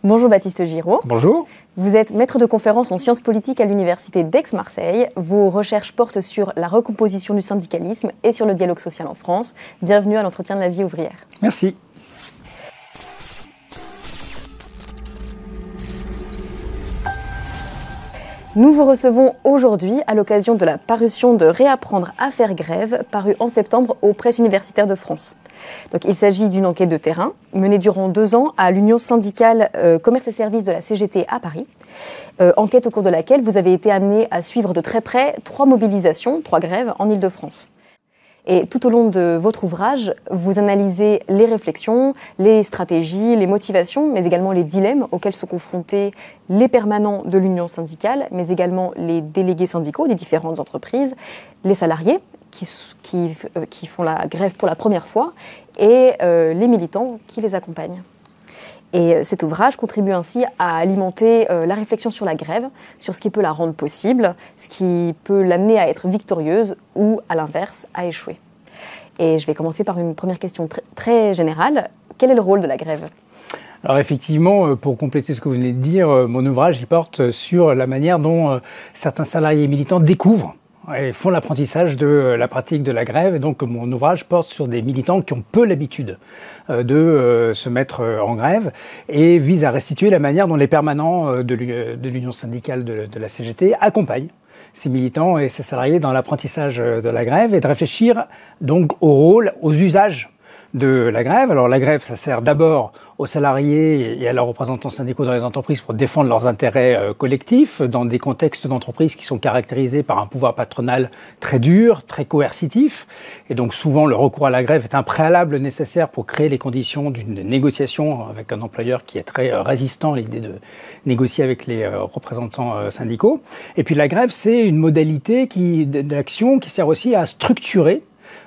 Bonjour Baptiste Giraud. Bonjour. Vous êtes maître de conférences en sciences politiques à l'université d'Aix-Marseille. Vos recherches portent sur la recomposition du syndicalisme et sur le dialogue social en France. Bienvenue à l'entretien de la vie ouvrière. Merci. Nous vous recevons aujourd'hui à l'occasion de la parution de Réapprendre à faire grève, paru en septembre aux Presses universitaires de France. Donc, il s'agit d'une enquête de terrain menée durant 2 ans à l'Union syndicale Commerce et Services de la CGT à Paris. Enquête au cours de laquelle vous avez été amené à suivre de très près 3 mobilisations, 3 grèves en Île-de-France. Et tout au long de votre ouvrage, vous analysez les réflexions, les stratégies, les motivations, mais également les dilemmes auxquels sont confrontés les permanents de l'union syndicale, mais également les délégués syndicaux des différentes entreprises, les salariés qui font la grève pour la première fois et les militants qui les accompagnent. Et cet ouvrage contribue ainsi à alimenter la réflexion sur la grève, sur ce qui peut la rendre possible, ce qui peut l'amener à être victorieuse ou, à l'inverse, à échouer. Et je vais commencer par une première question très générale. Quel est le rôle de la grève ? Alors effectivement, pour compléter ce que vous venez de dire, mon ouvrage il porte sur la manière dont certains salariés militants découvrent et font l'apprentissage de la pratique de la grève. Et donc mon ouvrage porte sur des militants qui ont peu l'habitude de se mettre en grève et vise à restituer la manière dont les permanents de l'union syndicale de la CGT accompagnent ces militants et ces salariés dans l'apprentissage de la grève et de réfléchir donc au rôle, aux usages de la grève. Alors la grève, ça sert d'abord aux salariés et à leurs représentants syndicaux dans les entreprises pour défendre leurs intérêts collectifs dans des contextes d'entreprise qui sont caractérisés par un pouvoir patronal très dur, très coercitif. Et donc souvent le recours à la grève est un préalable nécessaire pour créer les conditions d'une négociation avec un employeur qui est très résistant à l'idée de négocier avec les représentants syndicaux. Et puis la grève, c'est une modalité d'action qui sert aussi à structurer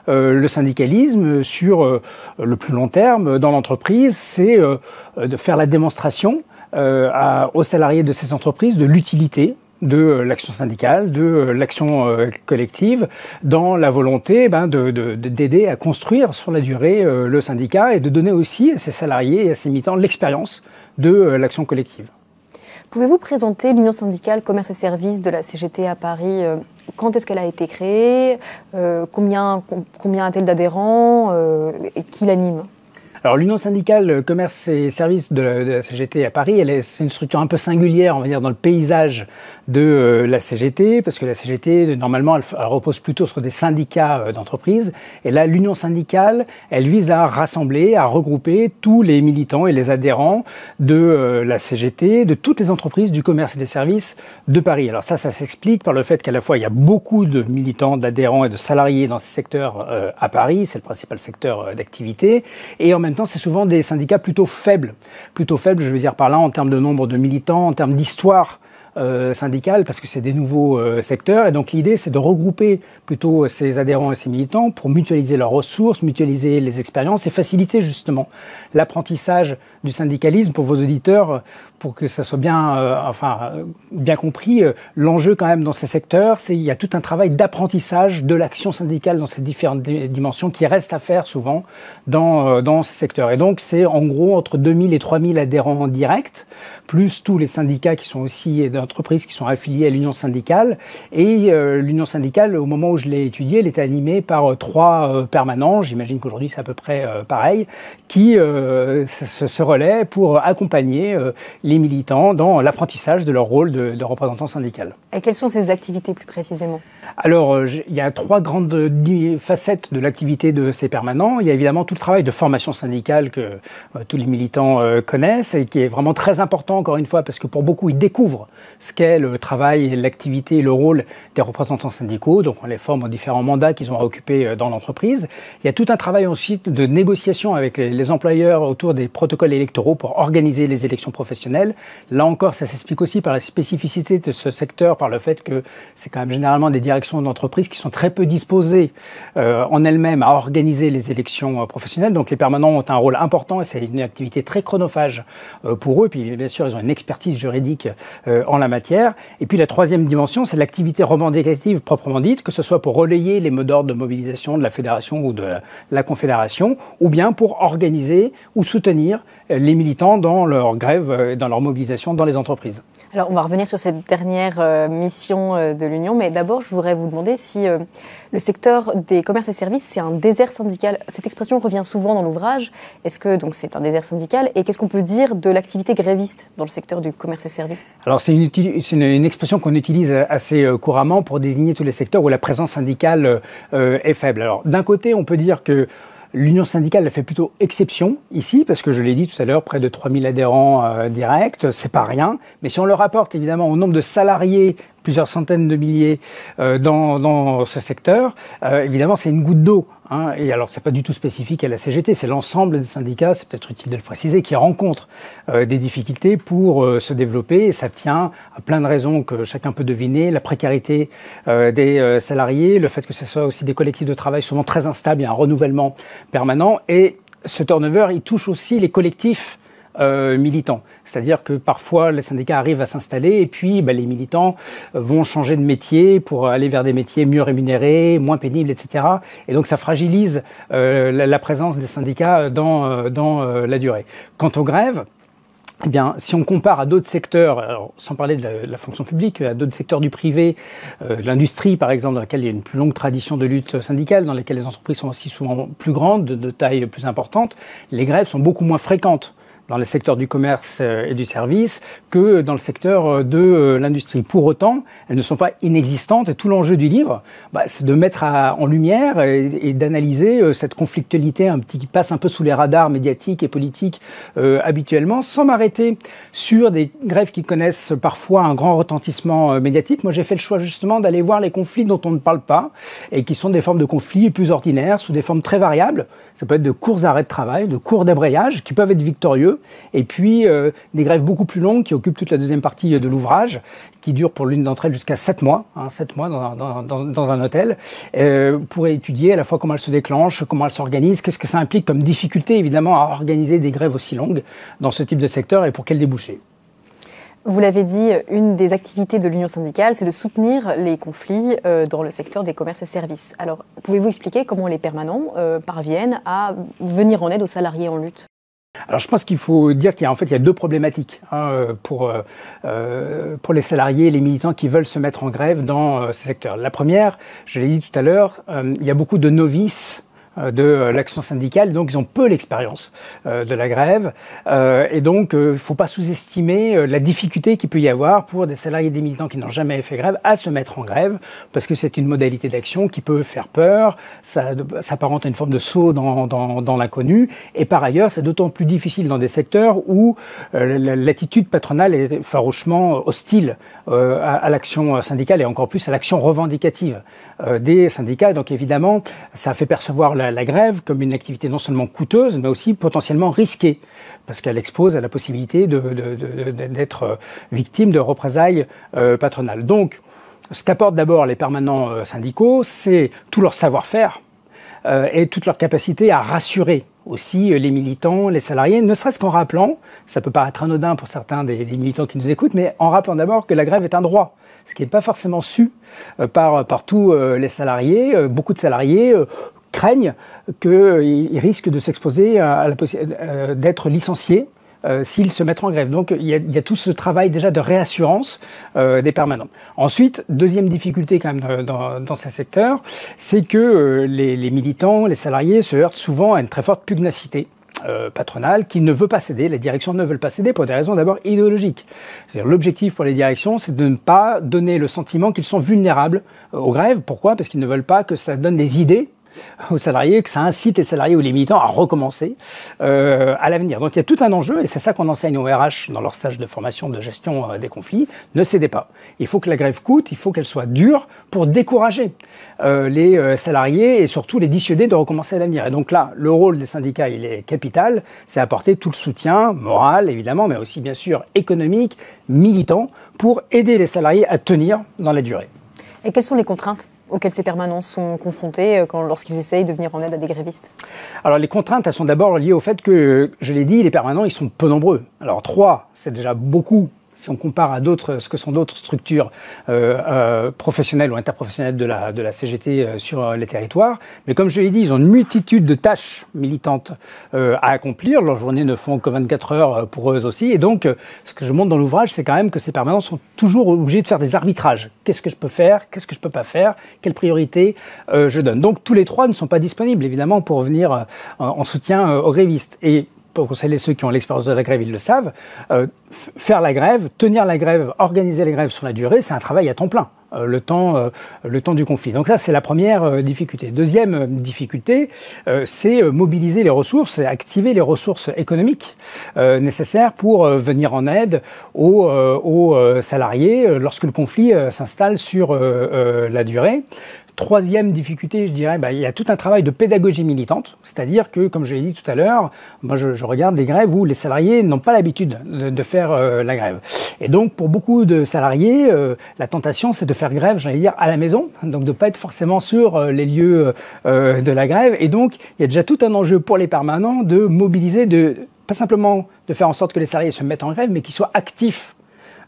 le syndicalisme sur le plus long terme dans l'entreprise, c'est de faire la démonstration aux salariés de ces entreprises de l'utilité de l'action syndicale, de l'action collective, dans la volonté d'aider à construire sur la durée le syndicat et de donner aussi à ces salariés et à ces militants l'expérience de l'action collective. Pouvez-vous présenter l'Union syndicale Commerce et Services de la CGT à Paris ? Quand est-ce qu'elle a été créée ? Combien a-t-elle d'adhérents et qui l'anime ? Alors l'Union syndicale Commerce et Services de la CGT à Paris, c'est une structure un peu singulière, on va dire, dans le paysage de la CGT, parce que la CGT, normalement, elle repose plutôt sur des syndicats d'entreprise. Et là, l'Union syndicale, elle vise à rassembler, à regrouper tous les militants et les adhérents de la CGT, de toutes les entreprises du commerce et des services de Paris. Alors ça s'explique par le fait qu'à la fois, il y a beaucoup de militants, d'adhérents et de salariés dans ces secteurs à Paris, c'est le principal secteur d'activité, et en même temps, c'est souvent des syndicats plutôt faibles. Plutôt faibles, je veux dire par là, en termes de nombre de militants, en termes d'histoire syndicale, parce que c'est des nouveaux secteurs. Et donc l'idée, c'est de regrouper plutôt ces adhérents et ces militants pour mutualiser leurs ressources, mutualiser les expériences et faciliter justement l'apprentissage du syndicalisme pour vos auditeurs, pour que ça soit bien compris. L'enjeu quand même dans ces secteurs, c'est qu'il y a tout un travail d'apprentissage de l'action syndicale dans ces différentes dimensions qui reste à faire souvent dans ces secteurs. Et donc c'est en gros entre 2000 et 3000 adhérents directs, plus tous les syndicats qui sont aussi d'entreprises qui sont affiliés à l'union syndicale. Et l'union syndicale, au moment où je l'ai étudiée, elle était animée par 3 permanents, j'imagine qu'aujourd'hui c'est à peu près pareil, qui se relaient pour accompagner les militants dans l'apprentissage de leur rôle de représentant syndical. Et quelles sont ces activités plus précisément ? Alors, il y a 3 grandes facettes de l'activité de ces permanents. Il y a évidemment tout le travail de formation syndicale que tous les militants connaissent et qui est vraiment très important, encore une fois, parce que pour beaucoup, ils découvrent ce qu'est le travail, l'activité et le rôle des représentants syndicaux. Donc, on les forme aux différents mandats qu'ils ont à occuper dans l'entreprise. Il y a tout un travail ensuite de négociation avec les employeurs autour des protocoles électoraux pour organiser les élections professionnelles. Là encore, ça s'explique aussi par la spécificité de ce secteur, par le fait que c'est quand même généralement des directions d'entreprise qui sont très peu disposées en elles-mêmes à organiser les élections professionnelles. Donc les permanents ont un rôle important et c'est une activité très chronophage pour eux. Puis bien sûr, sûr, ils ont une expertise juridique en la matière. Et puis la troisième dimension, c'est l'activité revendicative proprement dite, que ce soit pour relayer les mots d'ordre de mobilisation de la fédération ou de la confédération, ou bien pour organiser ou soutenir les militants dans leur grève, dans leur mobilisation dans les entreprises. Alors, on va revenir sur cette dernière mission de l'Union, mais d'abord, je voudrais vous demander si le secteur des commerces et services, c'est un désert syndical. Cette expression revient souvent dans l'ouvrage. Est-ce que donc c'est un désert syndical? Et qu'est-ce qu'on peut dire de l'activité gréviste dans le secteur du commerce et services? Alors, c'est une expression qu'on utilise assez couramment pour désigner tous les secteurs où la présence syndicale est faible. Alors, d'un côté, on peut dire que l'union syndicale a fait plutôt exception ici, parce que je l'ai dit tout à l'heure, près de 3000 adhérents directs, c'est pas rien. Mais si on le rapporte évidemment au nombre de salariés, plusieurs centaines de milliers dans ce secteur, évidemment c'est une goutte d'eau. Hein. Et alors c'est pas du tout spécifique à la CGT, c'est l'ensemble des syndicats, c'est peut-être utile de le préciser, qui rencontrent des difficultés pour se développer. Et ça tient à plein de raisons que chacun peut deviner, la précarité des salariés, le fait que ce soit aussi des collectifs de travail souvent très instables, il y a un renouvellement permanent. Et ce turnover, il touche aussi les collectifs militants. C'est-à-dire que parfois les syndicats arrivent à s'installer et puis les militants vont changer de métier pour aller vers des métiers mieux rémunérés, moins pénibles, etc. Et donc ça fragilise la présence des syndicats dans la durée. Quant aux grèves, eh bien, si on compare à d'autres secteurs, alors, sans parler de la fonction publique, à d'autres secteurs du privé, l'industrie par exemple, dans laquelle il y a une plus longue tradition de lutte syndicale, dans lesquelles les entreprises sont aussi souvent plus grandes, de taille plus importante, les grèves sont beaucoup moins fréquentes dans le secteur du commerce et du service que dans le secteur de l'industrie. Pour autant, elles ne sont pas inexistantes et tout l'enjeu du livre, c'est de mettre en lumière et d'analyser cette conflictualité qui passe un peu sous les radars médiatiques et politiques habituellement, sans m'arrêter sur des grèves qui connaissent parfois un grand retentissement médiatique. Moi, j'ai fait le choix justement d'aller voir les conflits dont on ne parle pas et qui sont des formes de conflits plus ordinaires, sous des formes très variables. Ça peut être de courts arrêts de travail, de courts débrayages qui peuvent être victorieux, et puis des grèves beaucoup plus longues qui occupent toute la deuxième partie de l'ouvrage, qui durent pour l'une d'entre elles jusqu'à 7 mois, 7 mois dans un hôtel, pour étudier à la fois comment elles se déclenchent, comment elles s'organisent, qu'est-ce que ça implique comme difficulté évidemment à organiser des grèves aussi longues dans ce type de secteur et pour quels débouchés. Vous l'avez dit, une des activités de l'Union syndicale, c'est de soutenir les conflits dans le secteur des commerces et services. Alors, pouvez-vous expliquer comment les permanents parviennent à venir en aide aux salariés en lutte ? Alors, je pense qu'il faut dire qu'il y a deux problématiques pour les salariés et les militants qui veulent se mettre en grève dans ces secteurs. La première, je l'ai dit tout à l'heure, il y a beaucoup de novices de l'action syndicale, donc ils ont peu l'expérience de la grève, et donc il faut pas sous-estimer la difficulté qu'il peut y avoir pour des salariés et des militants qui n'ont jamais fait grève à se mettre en grève, parce que c'est une modalité d'action qui peut faire peur, ça s'apparente à une forme de saut dans l'inconnu, et par ailleurs c'est d'autant plus difficile dans des secteurs où l'attitude patronale est farouchement hostile à l'action syndicale et encore plus à l'action revendicative des syndicats. Donc évidemment, ça fait percevoir la grève comme une activité non seulement coûteuse, mais aussi potentiellement risquée, parce qu'elle expose à la possibilité d'être victime de représailles patronales. Donc, ce qu'apportent d'abord les permanents syndicaux, c'est tout leur savoir-faire et toute leur capacité à rassurer aussi les militants, les salariés, ne serait-ce qu'en rappelant, ça peut paraître anodin pour certains des militants qui nous écoutent, mais en rappelant d'abord que la grève est un droit, ce qui n'est pas forcément su par tous les salariés. Beaucoup de salariés craignent qu'ils risquent de s'exposer à la possibilité d'être licenciés s'ils se mettent en grève. Donc il y a tout ce travail déjà de réassurance des permanents. Ensuite, deuxième difficulté quand même dans ces secteurs, c'est que les militants, les salariés se heurtent souvent à une très forte pugnacité patronale qui ne veut pas céder, les directions ne veulent pas céder pour des raisons d'abord idéologiques. C'est-à-dire, l'objectif pour les directions, c'est de ne pas donner le sentiment qu'ils sont vulnérables aux grèves. Pourquoi ? Parce qu'ils ne veulent pas que ça donne des idées aux salariés, que ça incite les salariés ou les militants à recommencer à l'avenir. Donc il y a tout un enjeu, et c'est ça qu'on enseigne au RH dans leur stage de formation de gestion des conflits. Ne cédez pas. Il faut que la grève coûte, il faut qu'elle soit dure pour décourager les salariés et surtout les dissuader de recommencer à l'avenir. Et donc là, le rôle des syndicats, il est capital, c'est apporter tout le soutien moral, évidemment, mais aussi bien sûr économique, militant, pour aider les salariés à tenir dans la durée. Et quelles sont les contraintes auxquelles ces permanents sont confrontés lorsqu'ils essayent de venir en aide à des grévistes? Alors les contraintes, elles sont d'abord liées au fait que, je l'ai dit, les permanents, ils sont peu nombreux. Alors 3, c'est déjà beaucoup. Si on compare à ce que sont d'autres structures professionnelles ou interprofessionnelles de la CGT sur les territoires. Mais comme je l'ai dit, ils ont une multitude de tâches militantes à accomplir. Leurs journées ne font que 24 heures pour eux aussi. Et donc, ce que je montre dans l'ouvrage, c'est quand même que ces permanents sont toujours obligés de faire des arbitrages. Qu'est-ce que je peux faire? Qu'est-ce que je peux pas faire? Quelle priorité je donne? Donc, tous les 3 ne sont pas disponibles, évidemment, pour venir en soutien aux grévistes. Et pour celles et ceux qui ont l'expérience de la grève, ils le savent, faire la grève, tenir la grève, organiser les grèves sur la durée, c'est un travail à temps plein, le temps du conflit. Donc ça, c'est la première difficulté. Deuxième difficulté, c'est mobiliser les ressources et activer les ressources économiques nécessaires pour venir en aide aux salariés lorsque le conflit s'installe sur la durée. Troisième difficulté, je dirais, il y a tout un travail de pédagogie militante, c'est-à-dire que, comme je l'ai dit tout à l'heure, moi je regarde des grèves où les salariés n'ont pas l'habitude de faire la grève. Et donc, pour beaucoup de salariés, la tentation, c'est de faire grève, j'allais dire, à la maison, donc de pas être forcément sur les lieux de la grève. Et donc, il y a déjà tout un enjeu pour les permanents de mobiliser, pas simplement de faire en sorte que les salariés se mettent en grève, mais qu'ils soient actifs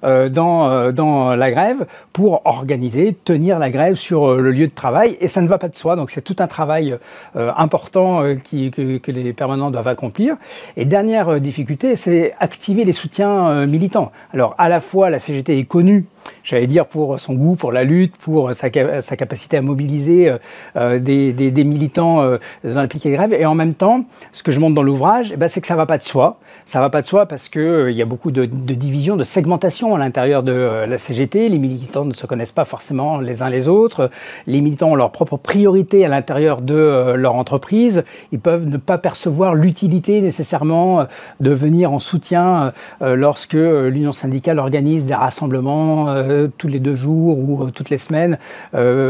dans la grève pour organiser, tenir la grève sur le lieu de travail, et ça ne va pas de soi. Donc c'est tout un travail important que les permanents doivent accomplir. Et dernière difficulté, c'est activer les soutiens militants. Alors à la fois la CGT est connue, j'allais dire, pour son goût, pour la lutte, pour sa capacité à mobiliser des militants dans l'appliqué grève. Et en même temps, ce que je montre dans l'ouvrage, c'est que ça va pas de soi. Ça va pas de soi parce que il y a beaucoup de divisions, de segmentation à l'intérieur de la CGT. Les militants ne se connaissent pas forcément les uns les autres. Les militants ont leurs propres priorités à l'intérieur de leur entreprise. Ils peuvent ne pas percevoir l'utilité nécessairement de venir en soutien lorsque l'union syndicale organise des rassemblements tous les 2 jours ou toutes les semaines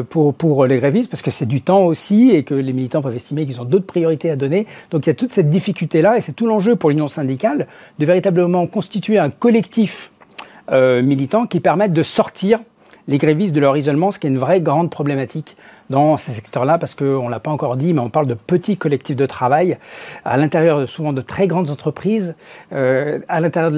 pour les grévistes, parce que c'est du temps aussi et que les militants peuvent estimer qu'ils ont d'autres priorités à donner. Donc il y a toute cette difficulté-là, et c'est tout l'enjeu pour l'union syndicale de véritablement constituer un collectif militant qui permette de sortir les grévistes de leur isolement, ce qui est une vraie grande problématique dans ces secteurs-là, parce qu'on l'a pas encore dit, mais on parle de petits collectifs de travail à l'intérieur souvent de très grandes entreprises, à l'intérieur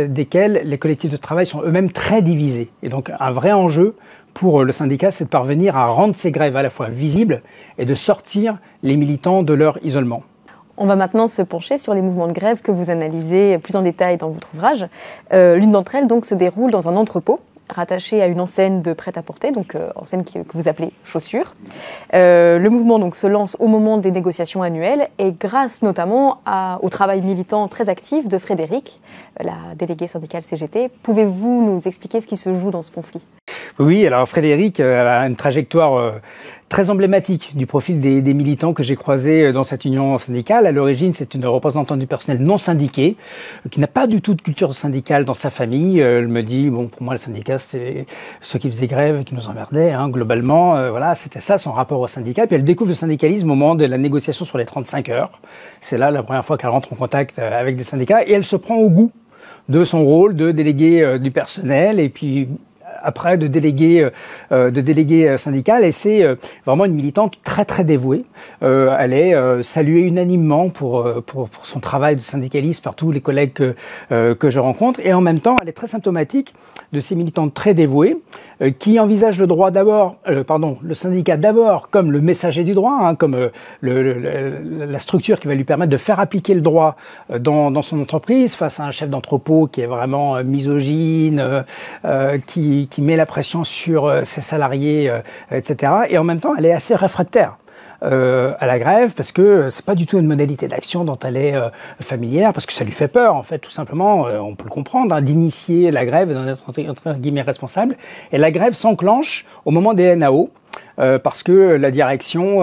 desquelles les collectifs de travail sont eux-mêmes très divisés. Et donc un vrai enjeu pour le syndicat, c'est de parvenir à rendre ces grèves à la fois visibles et de sortir les militants de leur isolement. On va maintenant se pencher sur les mouvements de grève que vous analysez plus en détail dans votre ouvrage. L'une d'entre elles donc se déroule dans un entrepôt rattaché à une enseigne de prêt-à-porter, donc enseigne que vous appelez Chaussures. Le mouvement donc se lance au moment des négociations annuelles et grâce notamment au travail militant très actif de Frédéric, la déléguée syndicale CGT. Pouvez-vous nous expliquer ce qui se joue dans ce conflit? Oui, alors Frédéric a une trajectoire très emblématique du profil des militants que j'ai croisés dans cette union syndicale. À l'origine, c'est une représentante du personnel non syndiqué, qui n'a pas du tout de culture syndicale dans sa famille. Elle me dit, pour moi, le syndicat, c'était ceux qui faisaient grève, qui nous emmerdaient, globalement. Voilà, c'était ça, son rapport au syndicat. Puis elle découvre le syndicalisme au moment de la négociation sur les 35 heures. C'est là la première fois qu'elle rentre en contact avec des syndicats, et elle se prend au goût de son rôle de délégué du personnel, et puis après de délégué syndical, et c'est vraiment une militante très très dévouée. Elle est saluée unanimement pour son travail de syndicaliste par tous les collègues que je rencontre, et en même temps elle est très symptomatique de ces militantes très dévouées qui envisagent le syndicat d'abord comme le messager du droit, comme la structure qui va lui permettre de faire appliquer le droit dans son entreprise face à un chef d'entrepôt qui est vraiment misogyne, qui met la pression sur ses salariés, etc. Et en même temps, elle est assez réfractaire à la grève, parce que c'est pas du tout une modalité d'action dont elle est familière, parce que ça lui fait peur, en fait, tout simplement, on peut le comprendre, d'initier la grève et d'en être entre guillemets responsable. Et la grève s'enclenche au moment des NAO, parce que la direction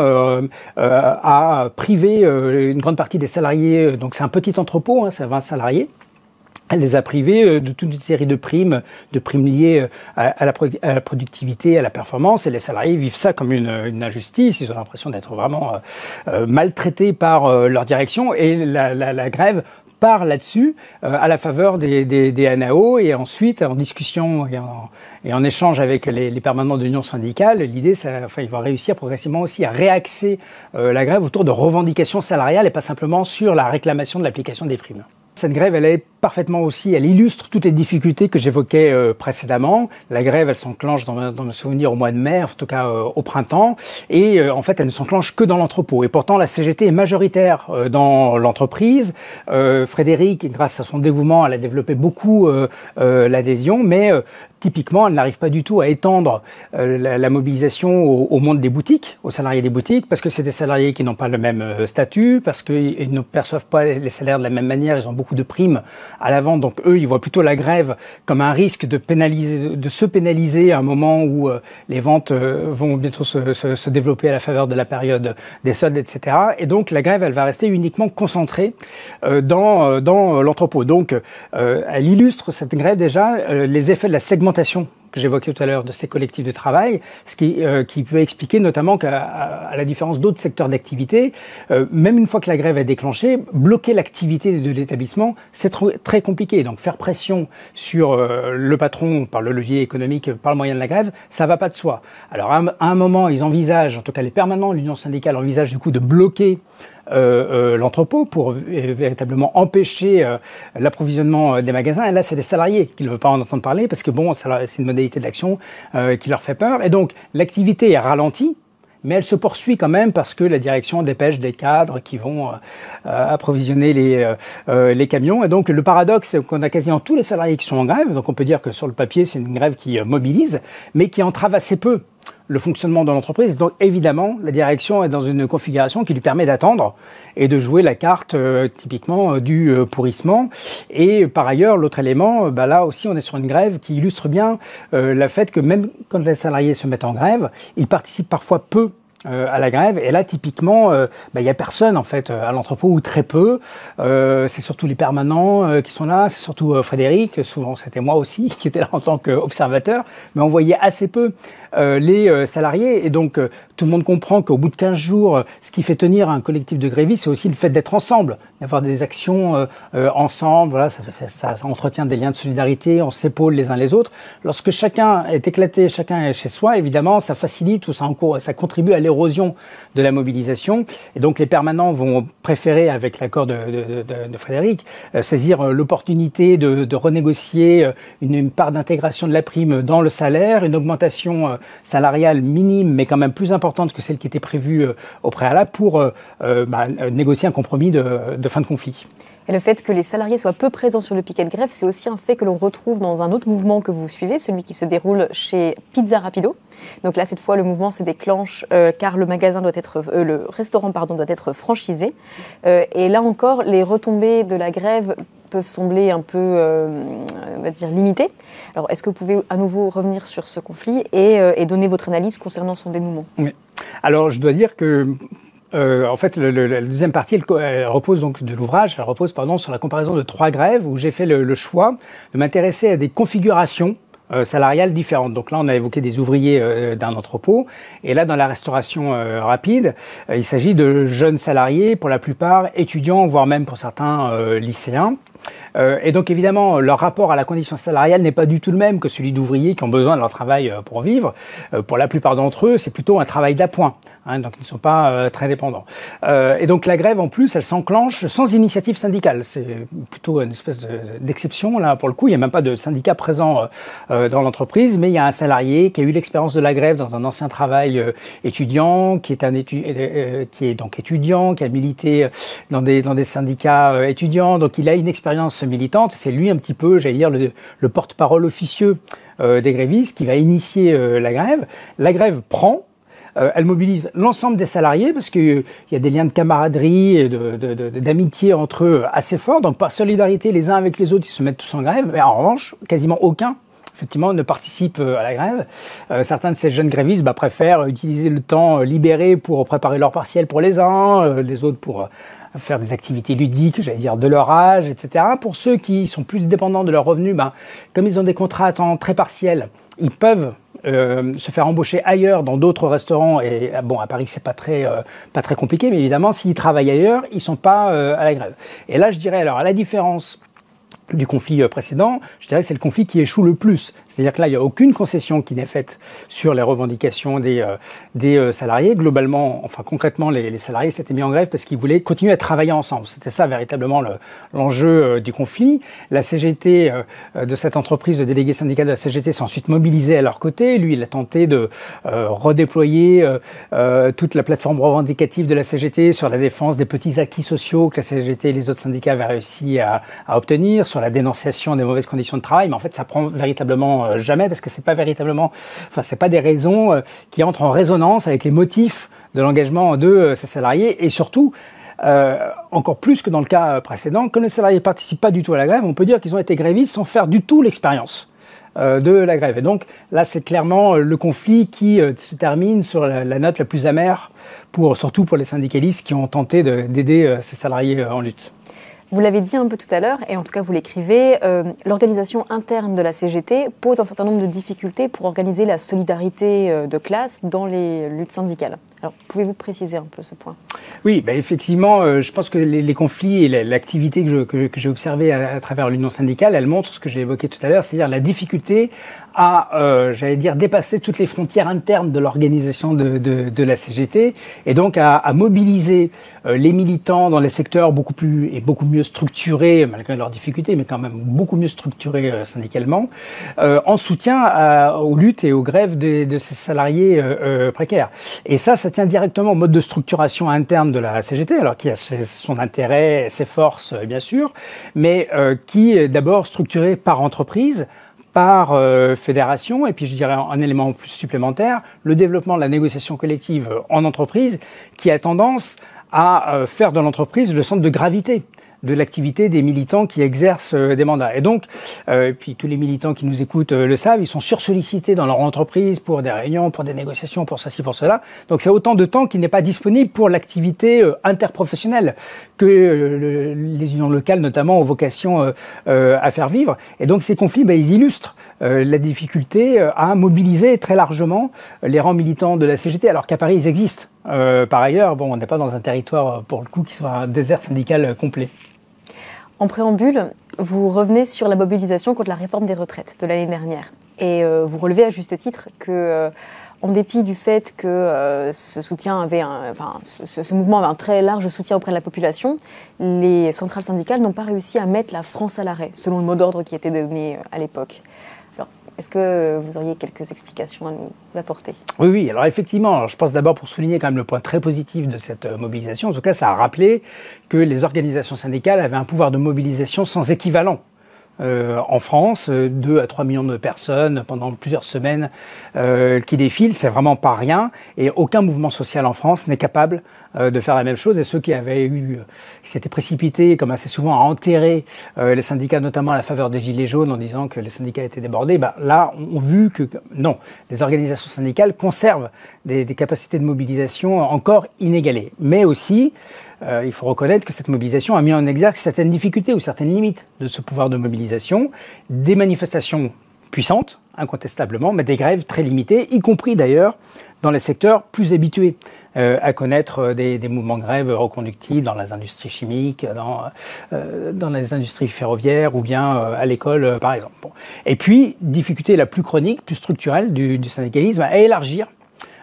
a privé une grande partie des salariés, donc c'est un petit entrepôt, c'est 20 salariés. Elle les a privés de toute une série de primes liées à la productivité, à la performance, et les salariés vivent ça comme une injustice. Ils ont l'impression d'être vraiment maltraités par leur direction, et la grève part là-dessus à la faveur des NAO, et ensuite en discussion et en échange avec les permanents de l'union syndicale, l'idée, il va réussir progressivement aussi à réaxer la grève autour de revendications salariales et pas simplement sur la réclamation de l'application des primes. Cette grève, elle est parfaitement aussi, elle illustre toutes les difficultés que j'évoquais précédemment. La grève, elle s'enclenche dans mes souvenirs au mois de mai, en tout cas au printemps, et en fait, elle ne s'enclenche que dans l'entrepôt. Et pourtant, la CGT est majoritaire dans l'entreprise. Frédéric, grâce à son dévouement, elle a développé beaucoup l'adhésion, mais typiquement, elle n'arrive pas du tout à étendre la mobilisation au monde des boutiques, aux salariés des boutiques, parce que c'est des salariés qui n'ont pas le même statut, parce qu'ils ne perçoivent pas les salaires de la même manière, ils ont beaucoup de primes à la vente, donc eux, ils voient plutôt la grève comme un risque de se pénaliser à un moment où les ventes vont bientôt se développer à la faveur de la période des soldes, etc. Et donc, la grève, elle va rester uniquement concentrée dans l'entrepôt. Donc, elle illustre, cette grève, déjà, les effets de la segmentation que j'évoquais tout à l'heure de ces collectifs de travail, ce qui peut expliquer notamment qu'à la différence d'autres secteurs d'activité, même une fois que la grève est déclenchée, bloquer l'activité de l'établissement, c'est très compliqué. Donc faire pression sur le patron par le levier économique, par le moyen de la grève, ça va pas de soi. Alors à un moment, ils envisagent, en tout cas les permanents de l'union syndicale envisagent du coup de bloquer l'entrepôt pour véritablement empêcher l'approvisionnement des magasins. Et là, c'est des salariés qui ne veulent pas en entendre parler parce que bon, c'est une modalité de l'action qui leur fait peur. Et donc, l'activité est ralentie, mais elle se poursuit quand même parce que la direction dépêche des cadres qui vont approvisionner les camions. Et donc, le paradoxe, c'est qu'on a quasiment tous les salariés qui sont en grève. Donc, on peut dire que sur le papier, c'est une grève qui mobilise, mais qui entrave assez peu le fonctionnement de l'entreprise. Donc évidemment, la direction est dans une configuration qui lui permet d'attendre et de jouer la carte typiquement du pourrissement. Et par ailleurs, l'autre élément, là aussi on est sur une grève qui illustre bien le fait que même quand les salariés se mettent en grève, ils participent parfois peu à la grève. Et là, typiquement, y a personne en fait à l'entrepôt ou très peu. C'est surtout les permanents qui sont là. C'est surtout Frédéric. Souvent, c'était moi aussi qui était là en tant qu'observateur. Mais on voyait assez peu les salariés. Et donc, tout le monde comprend qu'au bout de 15 jours, ce qui fait tenir un collectif de grévistes, c'est aussi le fait d'être ensemble, d'avoir des actions ensemble. Voilà, ça entretient des liens de solidarité. On s'épaule les uns les autres. Lorsque chacun est éclaté, chacun est chez soi, évidemment, ça facilite ou ça contribue à l'érosion de la mobilisation. Et donc, les permanents vont préférer, avec l'accord de Frédéric, saisir l'opportunité de renégocier une part d'intégration de la prime dans le salaire, une augmentation salariale minime, mais quand même plus importante que celle qui était prévue au préalable pour négocier un compromis de fin de conflit. Et le fait que les salariés soient peu présents sur le piquet de grève, c'est aussi un fait que l'on retrouve dans un autre mouvement que vous suivez, celui qui se déroule chez Pizza Rapido. Donc là, cette fois, le mouvement se déclenche car le restaurant doit être franchisé. Et là encore, les retombées de la grève peuvent sembler un peu, on va dire, limitées. Alors, est-ce que vous pouvez à nouveau revenir sur ce conflit et donner votre analyse concernant son dénouement ? Oui. Alors, je dois dire que en fait, la deuxième partie, elle repose donc de l'ouvrage, elle repose sur la comparaison de 3 grèves où j'ai fait le choix de m'intéresser à des configurations salariales différentes. Donc là, on a évoqué des ouvriers d'un entrepôt, et là, dans la restauration rapide, il s'agit de jeunes salariés, pour la plupart étudiants, voire même pour certains lycéens. Et donc évidemment, leur rapport à la condition salariale n'est pas du tout le même que celui d'ouvriers qui ont besoin de leur travail pour vivre. Pour la plupart d'entre eux, c'est plutôt un travail d'appoint, donc ils ne sont pas très dépendants. Et donc la grève, en plus, elle s'enclenche sans initiative syndicale. C'est plutôt une espèce d'exception, là, pour le coup. Il n'y a même pas de syndicat présent dans l'entreprise, mais il y a un salarié qui a eu l'expérience de la grève dans un ancien travail étudiant, qui est donc étudiant, qui a milité dans des syndicats étudiants, donc il a une expérience militante. C'est lui un petit peu, j'allais dire, le porte-parole officieux des grévistes qui va initier la grève. La grève prend. Elle mobilise l'ensemble des salariés parce qu'il y a des liens de camaraderie et d'amitié entre eux assez forts. Donc par solidarité les uns avec les autres, ils se mettent tous en grève. Mais en revanche, quasiment aucun effectivement ne participe à la grève. Certains de ces jeunes grévistes préfèrent utiliser le temps libéré pour préparer leur partiel pour les uns, les autres pour faire des activités ludiques, j'allais dire de leur âge, etc. Pour ceux qui sont plus dépendants de leurs revenus, comme ils ont des contrats à temps très partiels, ils peuvent se faire embaucher ailleurs dans d'autres restaurants, et bon, à Paris c'est pas très compliqué, mais évidemment s'ils travaillent ailleurs, ils sont pas à la grève. Et là je dirais, alors à la différence du conflit précédent, je dirais que c'est le conflit qui échoue le plus. C'est-à-dire que là, il n'y a aucune concession qui n'est faite sur les revendications des salariés. Globalement, enfin concrètement, les salariés s'étaient mis en grève parce qu'ils voulaient continuer à travailler ensemble. C'était ça véritablement l'enjeu du conflit. La CGT de cette entreprise, le délégué syndical de la CGT s'est ensuite mobilisé à leur côté. Lui, il a tenté de redéployer toute la plateforme revendicative de la CGT sur la défense des petits acquis sociaux que la CGT et les autres syndicats avaient réussi à obtenir, sur la dénonciation des mauvaises conditions de travail. Mais en fait, ça prend véritablement jamais, parce que c'est pas véritablement, enfin c'est pas des raisons qui entrent en résonance avec les motifs de l'engagement de ces salariés, et surtout encore plus que dans le cas précédent, quand les salariés participent pas du tout à la grève, on peut dire qu'ils ont été grévistes sans faire du tout l'expérience de la grève. Et donc là, c'est clairement le conflit qui se termine sur la note la plus amère, surtout pour les syndicalistes qui ont tenté d'aider ces salariés en lutte. Vous l'avez dit un peu tout à l'heure, et en tout cas vous l'écrivez, l'organisation interne de la CGT pose un certain nombre de difficultés pour organiser la solidarité de classe dans les luttes syndicales. Alors, pouvez-vous préciser un peu ce point ? Oui, effectivement, je pense que les conflits et l'activité que j'ai observée à travers l'union syndicale, elle montre ce que j'ai évoqué tout à l'heure, c'est-à-dire la difficulté à, dépasser toutes les frontières internes de l'organisation de la CGT, et donc à mobiliser les militants dans les secteurs beaucoup mieux structurés, malgré leurs difficultés, mais quand même beaucoup mieux structurés syndicalement, en soutien aux luttes et aux grèves de ces salariés précaires. Et ça tient directement au mode de structuration interne de la CGT, alors qui a son intérêt, ses forces, bien sûr, mais qui est d'abord structuré par entreprise, par fédération, et puis je dirais un élément plus supplémentaire, le développement de la négociation collective en entreprise, qui a tendance à faire de l'entreprise le centre de gravité de l'activité des militants qui exercent des mandats. Et donc, puis tous les militants qui nous écoutent le savent, ils sont sursollicités dans leur entreprise pour des réunions, pour des négociations, pour ceci, pour cela. Donc c'est autant de temps qui n'est pas disponible pour l'activité interprofessionnelle que les unions locales notamment ont vocation à faire vivre. Et donc ces conflits, ils illustrent la difficulté à mobiliser très largement les rangs militants de la CGT, alors qu'à Paris ils existent. Par ailleurs, on n'est pas dans un territoire pour le coup qui soit un désert syndical complet. En préambule, vous revenez sur la mobilisation contre la réforme des retraites de l'année dernière. Et vous relevez à juste titre que, en dépit du fait que ce mouvement avait un très large soutien auprès de la population, les centrales syndicales n'ont pas réussi à mettre la France à l'arrêt, selon le mot d'ordre qui était donné à l'époque. Alors, est-ce que vous auriez quelques explications à nous apporter ? Oui. Alors effectivement, je pense d'abord pour souligner quand même le point très positif de cette mobilisation. En tout cas, ça a rappelé que les organisations syndicales avaient un pouvoir de mobilisation sans équivalent. En France, 2 à 3 millions de personnes pendant plusieurs semaines qui défilent, c'est vraiment pas rien, et aucun mouvement social en France n'est capable de faire la même chose. Et ceux qui s'étaient précipités, comme assez souvent, à enterrer les syndicats, notamment à la faveur des Gilets jaunes, en disant que les syndicats étaient débordés, là, on a vu que non, les organisations syndicales conservent des capacités de mobilisation encore inégalées. Mais aussi, il faut reconnaître que cette mobilisation a mis en exergue certaines difficultés ou certaines limites de ce pouvoir de mobilisation, des manifestations puissantes, incontestablement, mais des grèves très limitées, y compris d'ailleurs dans les secteurs plus habitués à connaître des mouvements de grève reconductibles dans les industries chimiques, dans les industries ferroviaires ou bien à l'école, par exemple. Et puis, difficulté la plus chronique, plus structurelle du syndicalisme, à élargir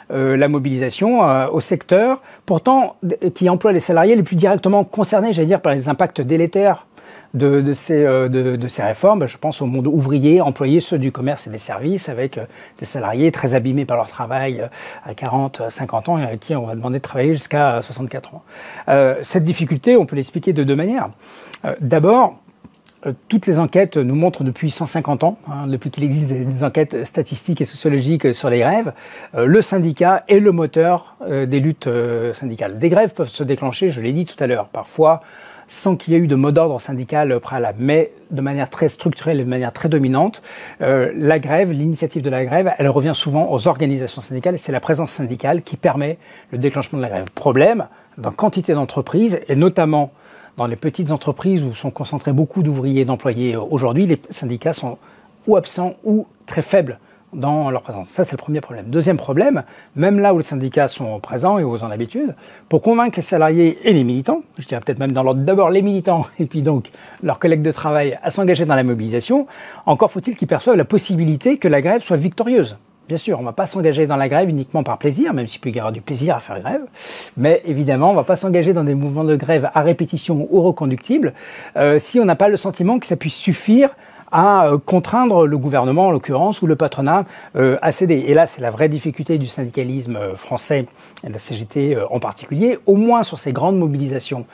la mobilisation au secteur, pourtant qui emploie les salariés les plus directement concernés, par les impacts délétères de ces réformes. Je pense au monde ouvrier, employés, ceux du commerce et des services, avec des salariés très abîmés par leur travail à 40, 50 ans, et à qui on va demander de travailler jusqu'à 64 ans. Cette difficulté, on peut l'expliquer de deux manières. D'abord, toutes les enquêtes nous montrent depuis 150 ans, depuis qu'il existe des enquêtes statistiques et sociologiques sur les grèves, le syndicat est le moteur des luttes syndicales. Des grèves peuvent se déclencher, je l'ai dit tout à l'heure, parfois sans qu'il y ait eu de mot d'ordre syndical préalable, mais de manière très structurelle et de manière très dominante. La grève, l'initiative de la grève, elle revient souvent aux organisations syndicales, et c'est la présence syndicale qui permet le déclenchement de la grève. Problème, dans quantité d'entreprises, et notamment dans les petites entreprises où sont concentrés beaucoup d'ouvriers et d'employés aujourd'hui, les syndicats sont ou absents ou très faibles dans leur présence. Ça, c'est le premier problème. Deuxième problème, même là où les syndicats sont présents et où ils ont l'habitude, pour convaincre les salariés et les militants, je dirais peut-être même dans l'ordre d'abord les militants et puis donc leurs collègues de travail à s'engager dans la mobilisation, encore faut-il qu'ils perçoivent la possibilité que la grève soit victorieuse. Bien sûr, on ne va pas s'engager dans la grève uniquement par plaisir, même s'il peut y avoir du plaisir à faire grève. Mais évidemment, on ne va pas s'engager dans des mouvements de grève à répétition ou reconductibles si on n'a pas le sentiment que ça puisse suffire à contraindre le gouvernement, en l'occurrence, ou le patronat à céder. Et là, c'est la vraie difficulté du syndicalisme français, et de la CGT en particulier, au moins sur ces grandes mobilisations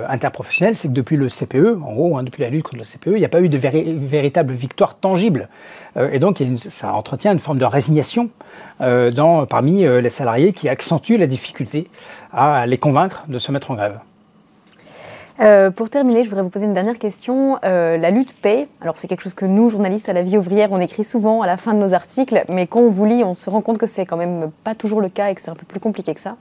interprofessionnelles, c'est que depuis le CPE, en gros, depuis la lutte contre le CPE, il n'y a pas eu de véritable victoire tangible. Et donc, ça entretient une forme de résignation parmi les salariés qui accentue la difficulté à les convaincre de se mettre en grève. Pour terminer, je voudrais vous poser une dernière question. La lutte paie. Alors, c'est quelque chose que nous, journalistes à la Vie ouvrière, on écrit souvent à la fin de nos articles, mais quand on vous lit, on se rend compte que c'est quand même pas toujours le cas et que c'est un peu plus compliqué que ça.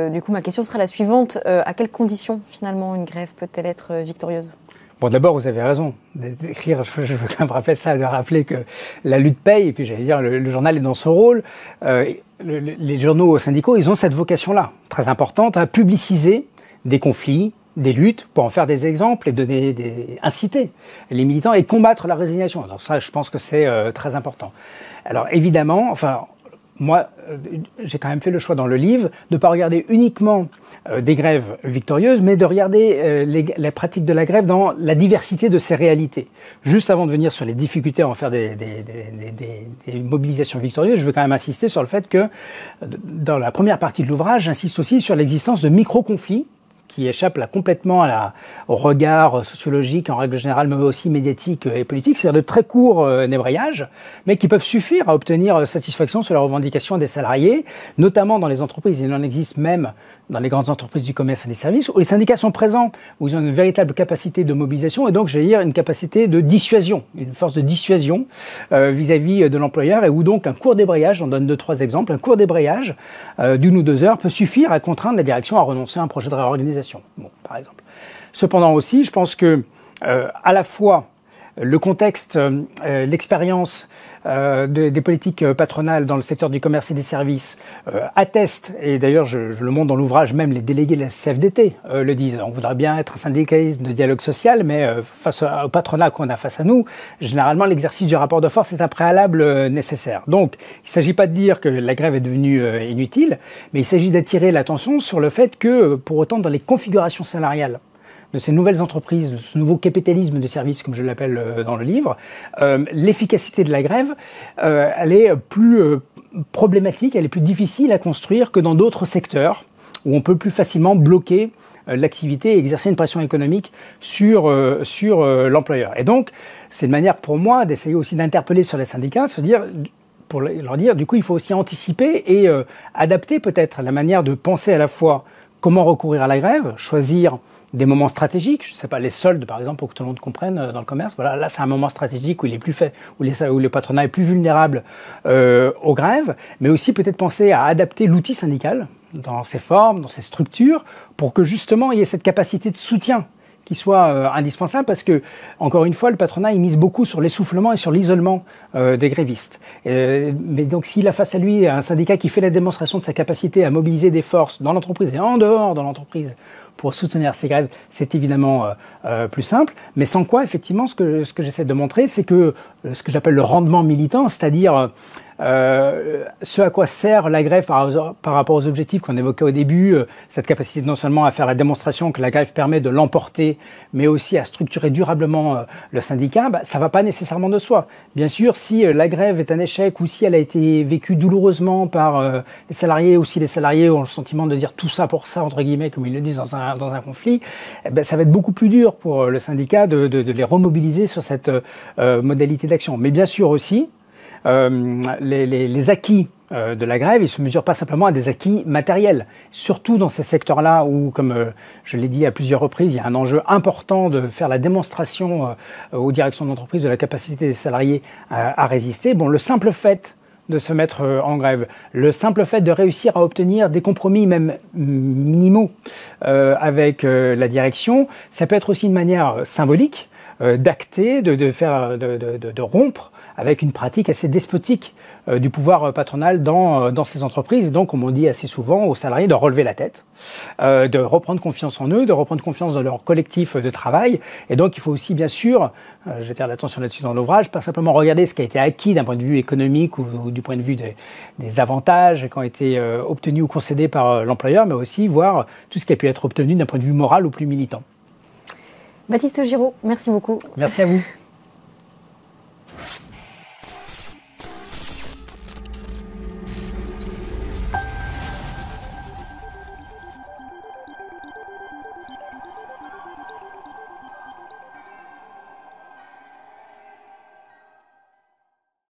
Du coup, ma question sera la suivante. À quelles conditions, finalement, une grève peut-elle être victorieuse ? Bon, d'abord, vous avez raison d'écrire, je veux quand même rappeler ça, de rappeler que la lutte paye, et puis j'allais dire, le journal est dans son rôle. Les journaux syndicaux, ils ont cette vocation-là, très importante, à publiciser des conflits, des luttes, pour en faire des exemples et inciter les militants et combattre la résignation. Alors ça, je pense que c'est très important. Alors évidemment, moi, j'ai quand même fait le choix dans le livre de ne pas regarder uniquement des grèves victorieuses, mais de regarder les pratiques de la grève dans la diversité de ses réalités. Juste avant de venir sur les difficultés à en faire des mobilisations victorieuses, je veux quand même insister sur le fait que dans la première partie de l'ouvrage, j'insiste aussi sur l'existence de micro-conflits qui échappent là complètement au regard sociologique en règle générale, mais aussi médiatique et politique, c'est-à-dire de très courts nébrayages, mais qui peuvent suffire à obtenir satisfaction sur les revendications des salariés, notamment dans les entreprises. Il en existe même dans les grandes entreprises du commerce et des services, où les syndicats sont présents, où ils ont une véritable capacité de mobilisation et donc, j'allais dire, une capacité de dissuasion, une force de dissuasion vis-à-vis de l'employeur, et où donc un court débrayage, on donne 2-3 exemples, un court débrayage d'1 ou 2 heures peut suffire à contraindre la direction à renoncer à un projet de réorganisation, bon, par exemple. Cependant aussi, je pense que à la fois le contexte, l'expérience des politiques patronales dans le secteur du commerce et des services attestent, et d'ailleurs je le montre dans l'ouvrage, même les délégués de la CFDT le disent, on voudrait bien être un syndicaliste de dialogue social, mais face au patronat qu'on a face à nous, généralement l'exercice du rapport de force est un préalable nécessaire. Donc il ne s'agit pas de dire que la grève est devenue inutile, mais il s'agit d'attirer l'attention sur le fait que, pour autant, dans les configurations salariales de ces nouvelles entreprises, de ce nouveau capitalisme de services, comme je l'appelle dans le livre, l'efficacité de la grève, elle est plus problématique, elle est plus difficile à construire que dans d'autres secteurs où on peut plus facilement bloquer l'activité et exercer une pression économique sur l'employeur. Et donc, c'est une manière pour moi d'essayer aussi d'interpeller sur les syndicats, se dire, pour leur dire, du coup, il faut aussi anticiper et adapter peut-être la manière de penser à la fois comment recourir à la grève, choisir des moments stratégiques, je ne sais pas, les soldes par exemple, pour que tout le monde comprenne dans le commerce, voilà, là c'est un moment stratégique où il est plus fait, où le patronat est plus vulnérable aux grèves, mais aussi peut-être penser à adapter l'outil syndical dans ses formes, dans ses structures, pour que justement il y ait cette capacité de soutien qui soit indispensable, parce que, encore une fois, le patronat il mise beaucoup sur l'essoufflement et sur l'isolement des grévistes. Mais donc s'il a face à lui un syndicat qui fait la démonstration de sa capacité à mobiliser des forces dans l'entreprise et en dehors de l'entreprise pour soutenir ces grèves, c'est évidemment plus simple, mais sans quoi, effectivement, ce que j'essaie de montrer, c'est que ce que j'appelle le rendement militant, c'est-à-dire ce à quoi sert la grève par rapport aux objectifs qu'on évoquait au début, cette capacité non seulement à faire la démonstration que la grève permet de l'emporter, mais aussi à structurer durablement le syndicat, ça va pas nécessairement de soi. Bien sûr, si la grève est un échec ou si elle a été vécue douloureusement par les salariés, ou si les salariés ont le sentiment de dire tout ça pour ça, entre guillemets, comme ils le disent dans un conflit, ça va être beaucoup plus dur pour le syndicat de les remobiliser sur cette modalité d'action. Mais bien sûr aussi, les acquis de la grève, ils se mesurent pas simplement à des acquis matériels, surtout dans ces secteurs-là où, comme je l'ai dit à plusieurs reprises, il y a un enjeu important de faire la démonstration aux directions d'entreprise de la capacité des salariés à résister. Bon, le simple fait de se mettre en grève, le simple fait de réussir à obtenir des compromis même minimaux avec la direction, ça peut être aussi une manière symbolique d'acter, de rompre avec une pratique assez despotique du pouvoir patronal dans ces entreprises. Et donc, comme on dit assez souvent aux salariés, de relever la tête, de reprendre confiance en eux, de reprendre confiance dans leur collectif de travail. Et donc, il faut aussi, bien sûr, j'attire l'attention là-dessus dans l'ouvrage, pas simplement regarder ce qui a été acquis d'un point de vue économique ou du point de vue des avantages qui ont été obtenus ou concédés par l'employeur, mais aussi voir tout ce qui a pu être obtenu d'un point de vue moral ou plus militant. Baptiste Giraud, merci beaucoup. Merci à vous.